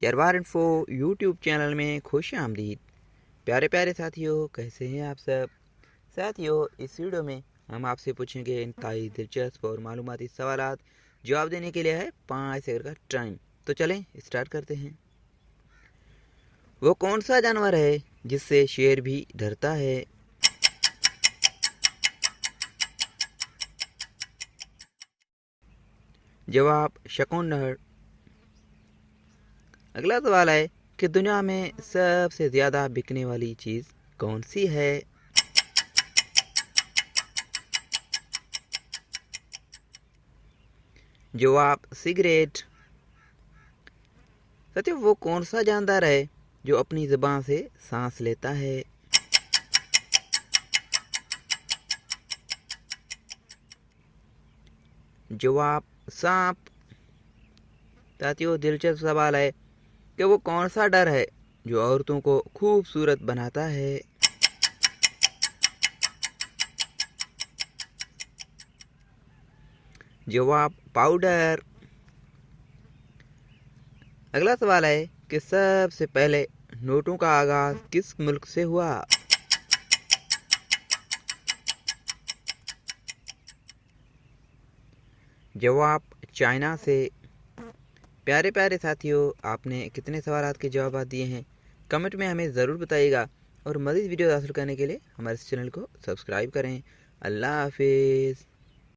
यरवार info YouTube channel में खुश आमदीद। प्यारे प्यारे साथियों, कैसे हैं आप सब। साथियों, इस वीडियो में हम आपसे पूछेंगे इंतहाई दिलचस्प और मालूमाती सवालात। जवाब देने के लिए है 5 सेकंड का टाइम। तो चलें स्टार्ट करते हैं। वो कौन सा जानवर है जिससे शेर भी डरता है। जवाब शकून। अगला सवाल है कि दुनिया में सबसे ज़्यादा बिकने वाली चीज़ कौन सी है। जवाब सिगरेट। साथियों, वो कौन सा जानदार है जो अपनी ज़बान से सांस लेता है। जवाब सांप। साथियों, दिलचस्प सवाल है कि वो कौन सा डर है जो औरतों को खूबसूरत बनाता है। जवाब पाउडर। अगला सवाल है कि सबसे पहले नोटों का आगाज किस मुल्क से हुआ। जवाब चाइना से। प्यारे प्यारे साथियों, आपने कितने सवालात के जवाब दिए हैं कमेंट में हमें ज़रूर बताइएगा। और मज़ीद वीडियो हासिल करने के लिए हमारे चैनल को सब्सक्राइब करें। अल्लाह हाफिज़।